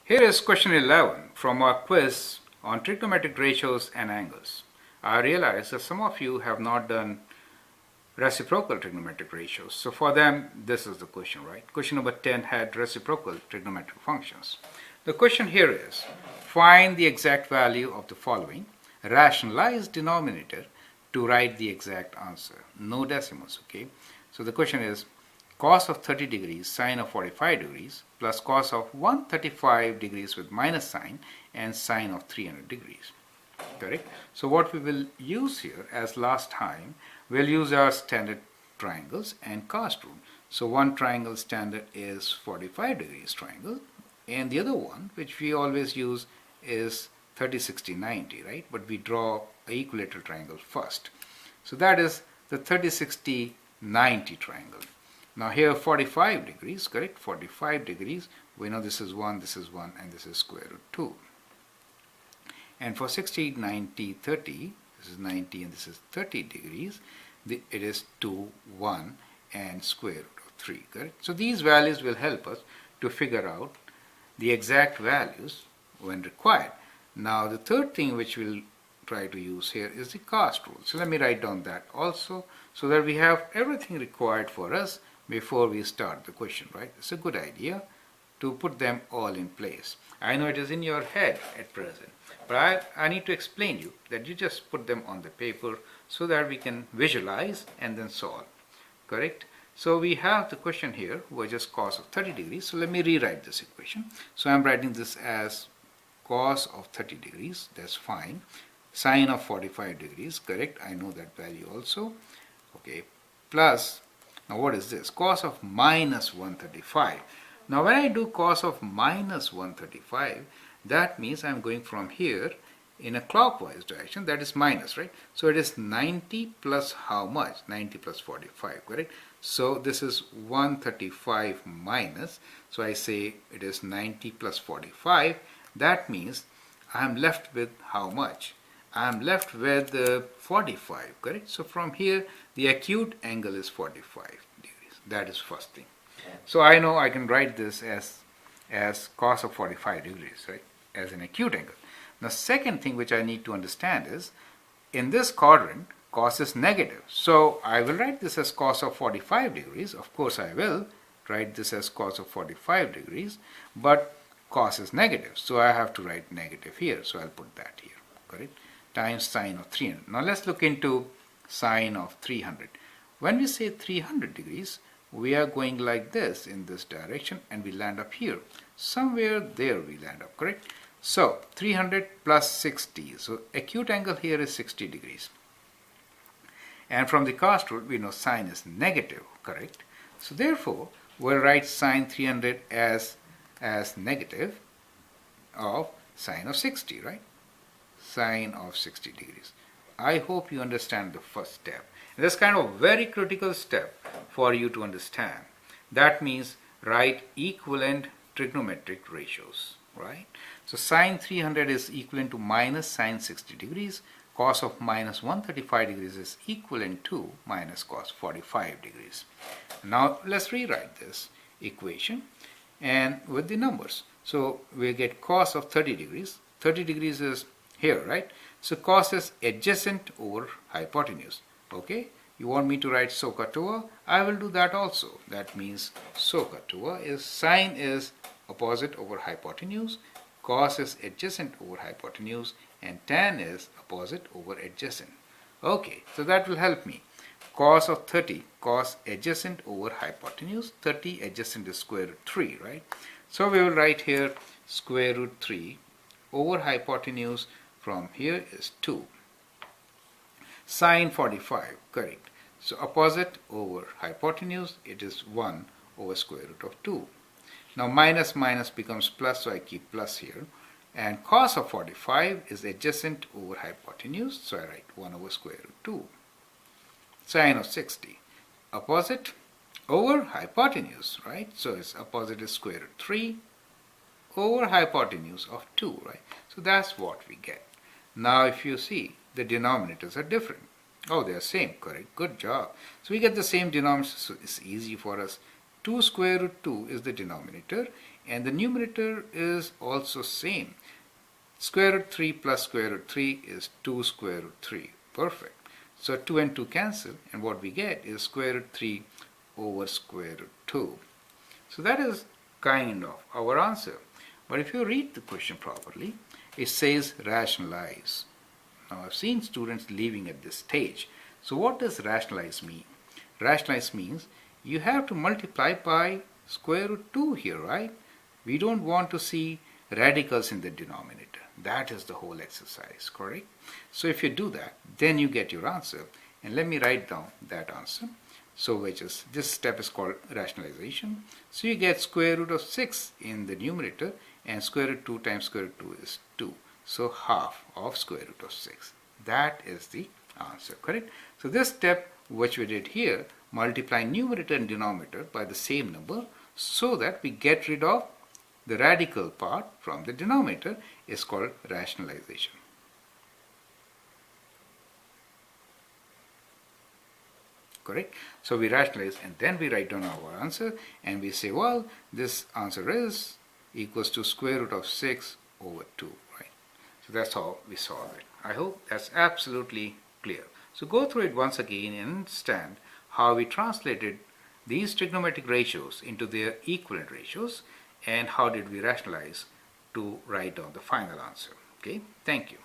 Here is question 11 from our quiz on trigonometric ratios and angles. I realize that some of you have not done reciprocal trigonometric ratios. So for them, this is the question, right? Question number 10 had reciprocal trigonometric functions. The question here is, find the exact value of the following, rationalize denominator to write the exact answer. No decimals, okay? So the question is, cos of 30 degrees sine of 45 degrees plus cos of 135 degrees with minus sign and sine of 300 degrees. Correct? So what we will use here, as last time, we'll use our standard triangles and cast rule. So one triangle standard is 45 degrees triangle, and the other one, which we always use, is 30, 60, 90, right? But we draw an equilateral triangle first. So that is the 30, 60, 90 triangle. Now here 45 degrees, correct? 45 degrees, we know this is 1, and this is square root 2. And for 60, 90, 30, this is 90 and this is 30 degrees, it is 2, 1 and square root of 3, correct? So these values will help us to figure out the exact values when required. Now the third thing which we'll try to use here is the cast rule. So let me write down that also, so that we have everything required for us before we start the question, right? It's a good idea to put them all in place. I know it is in your head at present, but I need to explain you that you just put them on the paper so that we can visualize and then solve, correct? So we have the question here, which is cos of 30 degrees. So let me rewrite this equation. So I'm writing this as cos of 30 degrees, that's fine. Sine of 45 degrees, correct? I know that value also. Okay, plus, now what is this? Cos of minus 135. Now when I do cos of minus 135, that means I'm going from here in a clockwise direction, that is minus, right? So it is 90 plus how much? 90 plus 45, correct? So this is 135 minus, so I say it is 90 plus 45. That means I'm left with how much? I'm left with 45, correct? So from here, the acute angle is 45 degrees. That is first thing. So I know I can write this as cos of 45 degrees, right? As an acute angle. The second thing which I need to understand is, in this quadrant, cos is negative. So I will write this as cos of 45 degrees. Of course, I will write this as cos of 45 degrees, but cos is negative. So I have to write negative here. So I'll put that here, correct? Times sine of 300. Now let's look into sine of 300. When we say 300 degrees, we are going like this in this direction and we land up here. Somewhere there we land up, correct? So 300 plus 60. So acute angle here is 60 degrees. And from the cast rule, we know sine is negative, correct? So therefore, we'll write sine 300 as negative of sine of 60, right? Sine of 60 degrees. I hope you understand the first step. This is kind of a very critical step for you to understand. That means write equivalent trigonometric ratios, right? So sine 300 is equivalent to minus sine 60 degrees. Cos of minus 135 degrees is equivalent to minus cos 45 degrees. Now let's rewrite this equation and with the numbers. So we get cos of 30 degrees. 30 degrees is here, right? So cos is adjacent over hypotenuse. Okay, you want me to write SOHCAHTOA? I will do that also. That means SOHCAHTOA is sine is opposite over hypotenuse, cos is adjacent over hypotenuse, and tan is opposite over adjacent. Okay, so that will help me. Cos of 30, cos adjacent over hypotenuse, 30 adjacent is square root 3, right? So we will write here square root 3 over hypotenuse from here is 2. Sine 45, correct. So opposite over hypotenuse, it is 1 over square root of 2. Now minus minus becomes plus, so I keep plus here. And cos of 45 is adjacent over hypotenuse, so I write 1 over square root 2. Sine of 60, opposite over hypotenuse, right? So its opposite is square root 3 over hypotenuse of 2, right? So that's what we get. Now if you see, the denominators are different. Oh, they are same, correct, good job. So we get the same denominator, so it's easy for us 2 square root 2 is the denominator, and the numerator is also same. Square root 3 plus square root 3 is 2 square root 3. Perfect. So 2 and 2 cancel, and what we get is square root 3 over square root 2. So that is kind of our answer. But if you read the question properly, it says rationalize. Now I've seen students leaving at this stage. So what does rationalize mean? Rationalize means you have to multiply by square root 2 here, right? We don't want to see radicals in the denominator. That is the whole exercise, correct? So if you do that, then you get your answer. And let me write down that answer. So this step is called rationalization. So you get square root of 6 in the numerator, and square root 2 times square root 2 is 2. So half of square root of 6. That is the answer, correct? So this step which we did here, multiply numerator and denominator by the same number so that we get rid of the radical part from the denominator, is called rationalization. Correct? So we rationalize and then we write down our answer and we say, well, this answer is equals to square root of 6 over 2, right? So that's how we solve it. I hope that's absolutely clear. So go through it once again and understand how we translated these trigonometric ratios into their equivalent ratios and how did we rationalize to write down the final answer. Okay, thank you.